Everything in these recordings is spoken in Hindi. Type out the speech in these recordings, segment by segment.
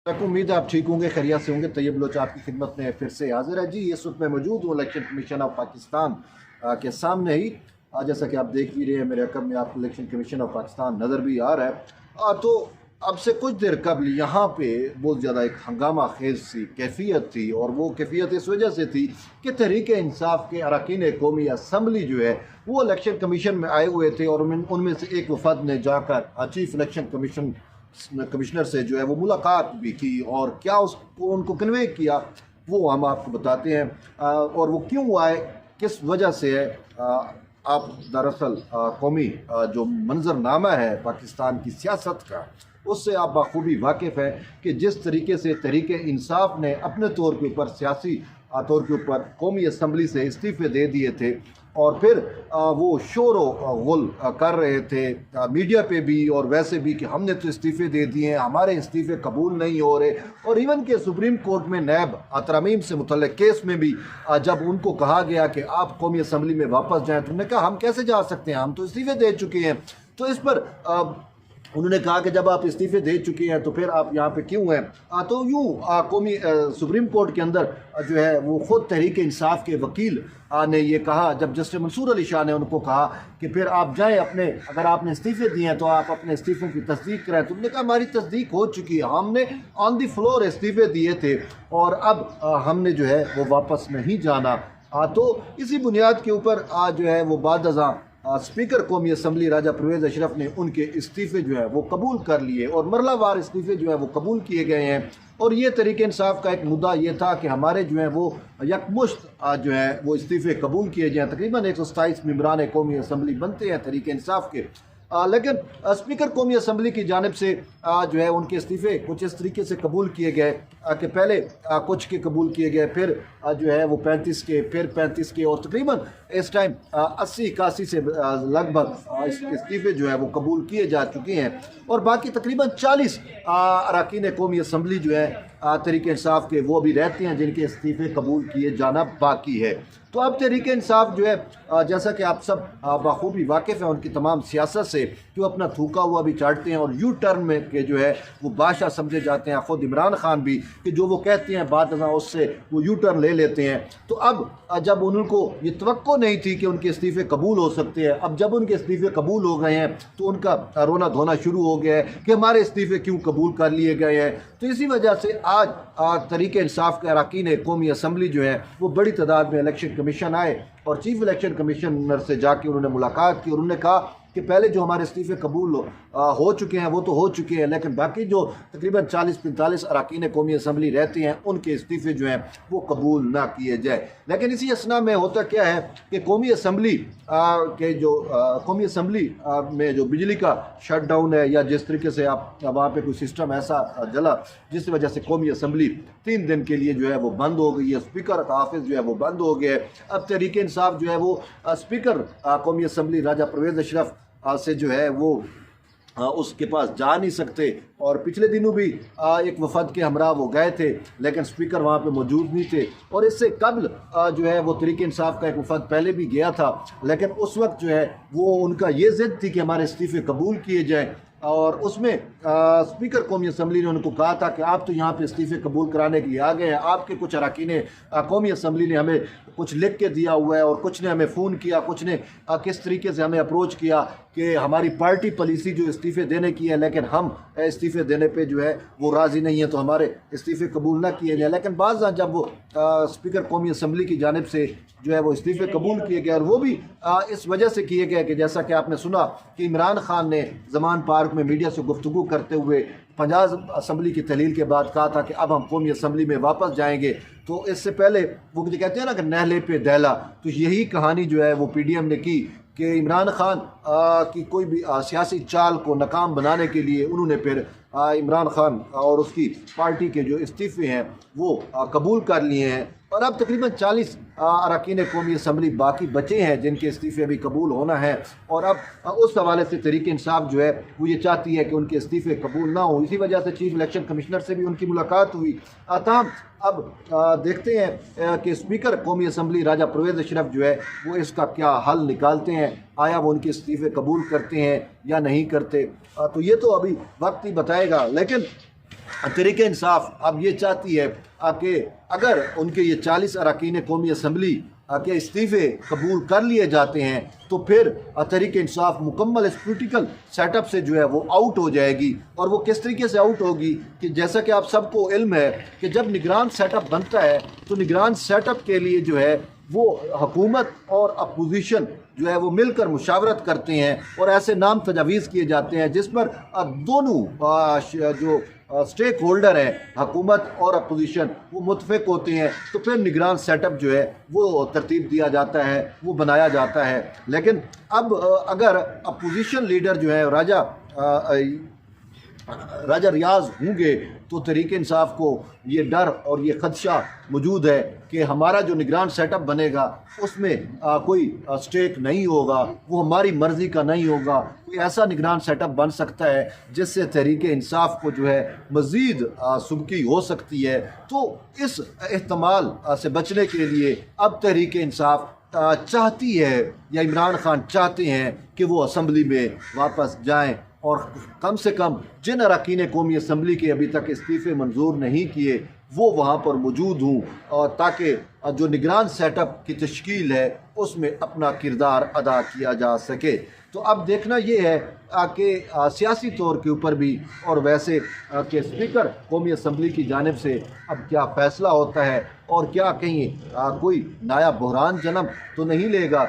तक उम्मीद है आप ठीक होंगे, खैरियत से होंगे। तैयब लोच आपकी खिदमत में फिर से हाजिर है जी। इस वक्त मैं मौजूद हूँ इलेक्शन कमीशन ऑफ पाकिस्तान के सामने ही। जैसा कि आप देख भी रहे हैं मेरे अकब में आपको इलेक्शन कमीशन ऑफ पाकिस्तान नज़र भी आ रहा है। तो अब से कुछ देर कबल यहाँ पे बहुत ज़्यादा एक हंगामा खेज सी कैफियत थी, और वो कैफियत इस वजह से थी कि तहरीक इंसाफ के अरकान कौमी असम्बली जो है वो इलेक्शन कमीशन में आए हुए थे, और उनमें से एक वफद ने जाकर चीफ इलेक्शन कमिश्नर से जो है वो मुलाकात भी की, और क्या उसको उनको कन्वे किया वो हम आपको बताते हैं। और वो क्यों आए, किस वजह से है। आप दरअसल कौमी जो मंजरनामा है पाकिस्तान की सियासत का, उससे आप बखूबी वाकिफ़ हैं कि जिस तरीके से तहरीक इंसाफ ने अपने तौर के ऊपर सियासी तौर के ऊपर कौमी असम्बली से इस्तीफ़े दे दिए थे, और फिर वो शोर गुल कर रहे थे मीडिया पे भी और वैसे भी कि हमने तो इस्तीफ़े दे दिए हैं, हमारे इस्तीफ़े कबूल नहीं हो रहे। और इवन के सुप्रीम कोर्ट में नैब तरमीम से मुतल्लिक़ केस में भी जब उनको कहा गया कि आप कौमी असम्बली में वापस जाएँ, तो उन्होंने कहा हम कैसे जा सकते हैं, हम तो इस्तीफ़े दे चुके हैं। तो इस पर उन्होंने कहा कि जब आप इस्तीफ़े दे चुके हैं तो फिर आप यहाँ पे क्यों हैं। तो यूँ कौमी सुप्रीम कोर्ट के अंदर जो है वो ख़ुद तहरीक इंसाफ के वकील ने ये कहा, जब जस्टिस मंसूर अली शाह ने उनको कहा कि फिर आप जाएं अपने, अगर आपने इस्तीफ़े दिए हैं तो आप अपने इस्तीफ़ों की तस्दीक कराएं। तो उन्होंने कहा हमारी तस्दीक हो चुकी है, हमने ऑन दी फ्लोर इस्तीफ़े दिए थे और अब हमने जो है वो वापस नहीं जाना। तो इसी बुनियाद के ऊपर जो है वो बाद अज़ां स्पीकर कौमी असम्बली राजा परवेज़ अशरफ ने उनके इस्तीफ़े जो है वो कबूल कर लिए, और मरलावार इस्तीफ़े जो है वो कबूल किए गए हैं। और ये तहरीक इंसाफ का एक मुद्दा ये था कि हमारे जो है वो यकमुश्त जो है वो इस्तीफ़े कबूल किए जाएँ। तकरीबन 127 मेंबरान कौमी असम्बली बनते हैं तहरीक इंसाफ के, लेकिन स्पीकर कौमी असम्बली की जानिब से जो है उनके इस्तीफ़े कुछ इस तरीके से कबूल किए गए कि पहले कुछ के कबूल किए गए, फिर जो है वो 35 के, फिर 35 के, और तकरीबन इस टाइम 80-81 से लगभग इस्तीफ़े जो है वो कबूल किए जा चुके हैं। और बाकी तकरीबन 40 अरकान कौमी असम्बली जो है तहरीक इंसाफ के वो भी रहते हैं जिनके इस्तीफ़े कबूल किए जाना बाकी है। तो अब तहरीक इंसाफ जो है जैसा कि आप सब बखूबी वाकिफ़ हैं उनकी तमाम सियासत से, जो अपना थूका हुआ भी चाटते हैं और यू टर्न में के जो है वो बादशाह समझे जाते हैं। ख़ुद इमरान खान भी कि जो वो कहते हैं बात उससे वो यू टर्न ले लेते हैं। तो अब जब उनको ये तवक्को नहीं थी कि उनके इस्तीफ़े कबूल हो सकते हैं, अब जब उनके इस्तीफ़े कबूल हो गए हैं तो उनका रोना धोना शुरू हो गया है कि हमारे इस्तीफ़े क्यों कबूल कर लिए गए हैं। तो इसी वजह से आज तहरीक इंसाफ के अरकान कौमी असम्बली जो है वो बड़ी तादाद में इलेक्शन कमीशन आए, और चीफ इलेक्शन कमिश्नर से जाके उन्होंने मुलाकात की, और उन्होंने कहा कि पहले जो हमारे इस्तीफ़े कबूल हो चुके हैं वो तो हो चुके हैं, लेकिन बाकी जो तकरीबन 40-45 अरकान कौमी असम्बली रहते हैं उनके इस्तीफ़े जो हैं वो कबूल ना किए जाए। लेकिन इसी असना में होता क्या है कि कौमी असम्बली के जो कौमी असम्बली में जो बिजली का शट डाउन है, या जिस तरीके से आप वहाँ पे कोई सिस्टम ऐसा जला जिस वजह से कौमी असम्बली 3 दिन के लिए जो है वो बंद हो गई है, स्पीकर का ऑफिस जो है वो बंद हो गया है। अब तहरीक इंसाफ जो है वो स्पीकर कौमी असम्बली राजा परवेज़ अशरफ से जो है वो उसके पास जा नहीं सकते, और पिछले दिनों भी एक वफद के हमरा वो गए थे लेकिन स्पीकर वहाँ पे मौजूद नहीं थे। और इससे कबल जो है वो तहरीक इंसाफ का एक वफद पहले भी गया था, लेकिन उस वक्त जो है वो उनका ये ज़िद थी कि हमारे इस्तीफ़े कबूल किए जाएँ, और उसमें स्पीकर कौमी असम्बली ने उनको कहा था कि आप तो यहाँ पे इस्तीफ़े कबूल कराने के लिए आ गए हैं, आपके कुछ अरकान कौमी असम्बली ने हमें कुछ लिख के दिया हुआ है, और कुछ ने हमें फ़ोन किया, कुछ ने किस तरीके से हमें अप्रोच किया कि हमारी पार्टी पॉलिसी जो इस्तीफ़े देने की है, लेकिन हम इस्तीफ़े देने पे जो है वो राज़ी नहीं है, तो हमारे इस्तीफ़े कबूल ना किए जाए। लेकिन बाज़ जब वो स्पीकर कौमी असम्बली की जानिब से जो है वो इस्तीफ़े कबूल किए गए, और वो भी इस वजह से किए गए कि जैसा कि आपने सुना कि इमरान खान ने ज़मान पार्क में मीडिया से गुफ्तगू करते हुए पंजाब असम्बली की तहलील के बाद कहा था कि अब हम कौमी असम्बली में वापस जाएंगे। तो इससे पहले वो जो कहते हैं ना कि नहले पे दहला, तो यही कहानी जो है वो PDM ने की कि इमरान खान की कोई भी सियासी चाल को नाकाम बनाने के लिए उन्होंने फिर इमरान खान और उसकी पार्टी के जो इस्तीफ़े हैं वो कबूल कर लिए हैं, और अब तकरीबन 40 अरकान कौमी असम्बली बाकी बचे हैं जिनके इस्तीफ़े अभी कबूल होना है। और अब उस हवाले से तहरीक इंसाफ जो है वो ये चाहती है कि उनके इस्तीफ़े कबूल ना हो, इसी वजह से चीफ इलेक्शन कमिश्नर से भी उनकी मुलाकात हुई। ताहम अब देखते हैं कि स्पीकर कौमी असम्बली राजा परवेज़ अशरफ जो है वो इसका क्या हल निकालते हैं, आया वो उनके इस्तीफ़े कबूल करते हैं या नहीं करते। तो ये तो अभी वक्त ही बताएगा। लेकिन तहरीक इंसाफ अब ये चाहती है कि अगर उनके ये 40 अरकान कौमी असम्बली के इस्तीफ़े कबूल कर लिए जाते हैं तो फिर तहरीक इंसाफ मुकम्मल इस पोलिटिकल सेटअप से जो है वो आउट हो जाएगी। और वो किस तरीके से आउट होगी कि जैसा कि आप सबको इल्म है कि जब निगरान सेटअप बनता है तो निगरान सेटअप के लिए जो है वो हुकूमत और अपोजिशन जो है वो मिलकर मुशावरत करते हैं और ऐसे नाम तजावीज़ किए जाते हैं जिस पर दोनों जो स्टेक होल्डर हैं हुकूमत और अपोजिशन वो मुतफिक होते हैं तो फिर निगरान सेटअप जो है वो तरतीब दिया जाता है, वो बनाया जाता है। लेकिन अब अगर अपोजिशन लीडर जो है राजा रियाज होंगे तो तहरीक इंसाफ को ये डर और ये ख़दशा मौजूद है कि हमारा जो निगरान सेटअप बनेगा उसमें कोई स्टेक नहीं होगा, वो हमारी मर्ज़ी का नहीं होगा। कोई ऐसा निगरान सेटअप बन सकता है जिससे तहरीक इंसाफ को जो है मज़ीद सुबकी हो सकती है। तो इस एहतमाल से बचने के लिए अब तहरीक इंसाफ चाहती है या इमरान खान चाहते हैं कि वो असम्बली में वापस जाएँ और कम से कम जिन अरकान कौमी असम्बली के अभी तक इस्तीफ़े मंजूर नहीं किए वो वहाँ पर मौजूद हूँ और ताकि जो निगरान सेटअप की तश्कील है उसमें अपना किरदार अदा किया जा सके। तो अब देखना ये है कि सियासी तौर के ऊपर भी और वैसे कि स्पीकर कौमी असम्बली की जानिब से अब क्या फ़ैसला होता है और क्या कहीं कोई नया बहरान जन्म तो नहीं लेगा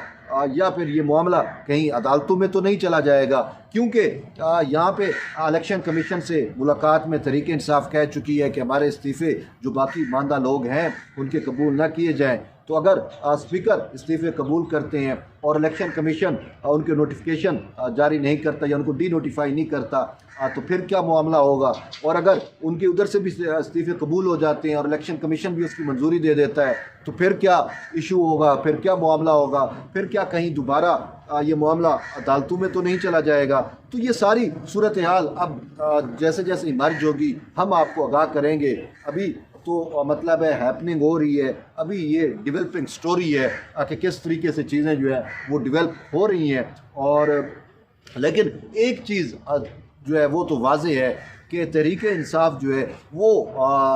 या फिर ये मामला कहीं अदालतों में तो नहीं चला जाएगा। क्योंकि यहाँ पे इलेक्शन कमीशन से मुलाकात में तहरीक इंसाफ कह चुकी है कि हमारे इस्तीफ़े जो बाकी मानदा लोग हैं उनके कबूल ना किए जाएं। तो अगर स्पीकर इस्तीफ़े कबूल करते हैं और इलेक्शन कमीशन उनके नोटिफिकेशन जारी नहीं करता या उनको डी नोटिफाई नहीं करता तो फिर क्या मामला होगा। और अगर उनके उधर से भी इस्तीफ़े कबूल हो जाते हैं और इलेक्शन कमीशन भी उसकी मंजूरी दे देता है तो फिर क्या इशू होगा, फिर क्या मामला होगा, फिर क्या कहीं दोबारा ये मामला अदालतों में तो नहीं चला जाएगा। तो ये सारी सूरत हाल अब जैसे जैसे मर्ज होगी हम आपको आगाह करेंगे। अभी तो मतलब है हैपनिंग हो रही है, अभी ये डिवेलपिंग स्टोरी है कि किस तरीके से चीज़ें जो है वो डिवेल्प हो रही हैं। और लेकिन एक चीज़ जो है वो तो वाज़ेह है कि तहरीक इंसाफ जो है वो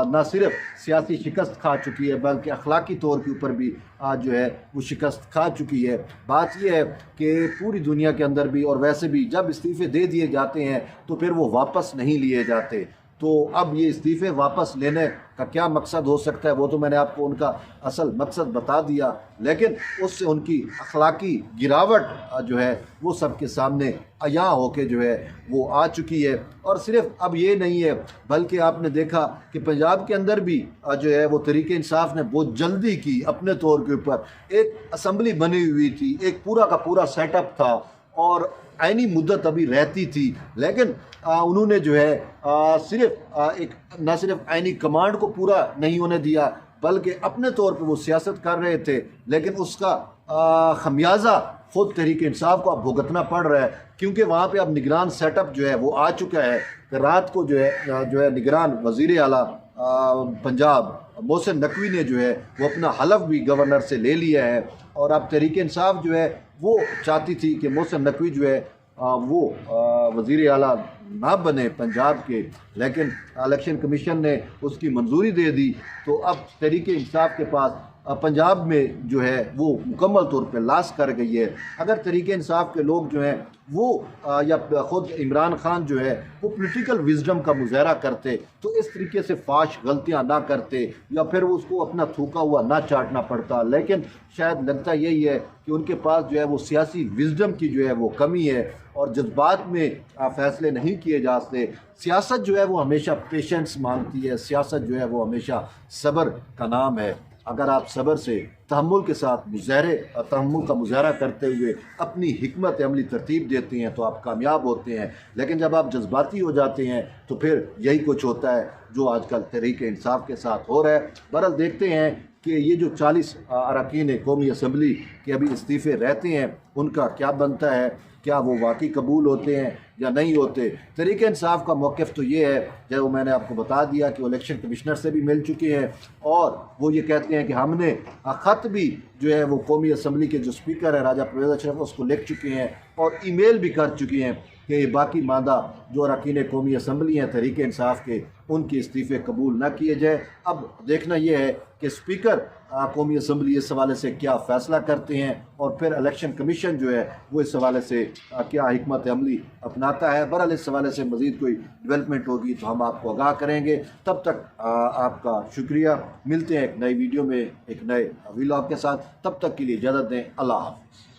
न सिर्फ सियासी शिकस्त खा चुकी है बल्कि अखलाकी तौर के ऊपर भी जो है वो शिकस्त खा चुकी है। बात यह है कि पूरी दुनिया के अंदर भी और वैसे भी जब इस्तीफ़े दे दिए जाते हैं तो फिर वो वापस नहीं लिए जाते। तो अब ये इस्तीफ़े वापस लेने का क्या मकसद हो सकता है वो तो मैंने आपको उनका असल मकसद बता दिया, लेकिन उससे उनकी अखलाकी गिरावट जो है वो सबके सामने अयां होके जो है वो आ चुकी है। और सिर्फ अब ये नहीं है बल्कि आपने देखा कि पंजाब के अंदर भी जो है वो तहरीक इंसाफ ने बहुत जल्दी की अपने तौर के ऊपर। एक असम्बली बनी हुई थी, एक पूरा का पूरा सेटअप था और आइनी मुद्दत अभी रहती थी, लेकिन उन्होंने जो है सिर्फ एक न सिर्फ आइनी कमांड को पूरा नहीं होने दिया बल्कि अपने तौर पे वो सियासत कर रहे थे, लेकिन उसका खमियाजा खुद तहरीक इंसाफ को अब भुगतना पड़ रहा है। क्योंकि वहाँ पे अब निगरान सेटअप जो है वो आ चुका है कि रात को जो है निगरान वज़ीर आला पंजाब मोहसिन नकवी ने जो है वो अपना हलफ भी गवर्नर से ले लिया है। और अब तहरीक इंसाफ जो है वो चाहती थी कि मोहसिन नकवी जो है वो वज़ीर आला ना बने पंजाब के, लेकिन इलेक्शन कमीशन ने उसकी मंजूरी दे दी। तो अब तहरीक इंसाफ के पास पंजाब में जो है वो मुकम्मल तौर पर लाश कर गई है। अगर तहरीक इंसाफ के लोग जो हैं वो या ख़ुद इमरान खान जो है वो पॉलिटिकल विजडम का मुजाहरा करते तो इस तरीके से फाश गलतियां ना करते या फिर उसको अपना थूका हुआ ना चाटना पड़ता। लेकिन शायद लगता यही है कि उनके पास जो है वो सियासी विजडम की जो है वो कमी है और जज्बात में फ़ैसले नहीं किए जा सकते। सियासत जो है वो हमेशा पेशेंस मांगती है, सियासत जो है वो हमेशा सब्र का नाम है। अगर आप सब्र से तहम्मुल के साथ तहम्मुल का मुजाहरा करते हुए अपनी हिकमत अमली तरतीब देते हैं तो आप कामयाब होते हैं। लेकिन जब आप जज्बाती हो जाते हैं तो फिर यही कुछ होता है जो आजकल तहरीक इंसाफ के साथ हो रहा है। बहरहाल देखते हैं कि ये जो 40 अरकान कौमी असम्बली के अभी इस्तीफ़े रहते हैं उनका क्या बनता है, क्या वो वाकई कबूल होते हैं या नहीं होते। तहरीक इंसाफ का मौक़िफ़ तो ये है जो मैंने आपको बता दिया कि वो इलेक्शन कमिश्नर से भी मिल चुके हैं और वो ये कहते हैं कि हमने ख़त भी जो है वो कौमी असम्बली के जो स्पीकर है राजा परवेज़ अशरफ उसको लिख चुके हैं और ईमेल भी कर चुके हैं कि बाकी मादा जो अरकान कौमी असम्बली हैं तहरीक इंसाफ के, उनके इस्तीफ़े कबूल ना किए जाए। अब देखना यह है कि स्पीकर कौमी असम्बली इस हवाले से क्या फ़ैसला करते हैं और फिर इलेक्शन कमीशन जो है वो इस हवाले से क्या हिकमत अमली अपनाता है। बहरहाल इस हवाले से मज़ीद कोई डेवलपमेंट होगी तो हम आपको आगाह करेंगे। तब तक आपका शुक्रिया। मिलते हैं एक नई वीडियो में एक नए व्लॉग के साथ। तब तक के लिए इजाज़त दें। अल्लाह हाफ़िज़।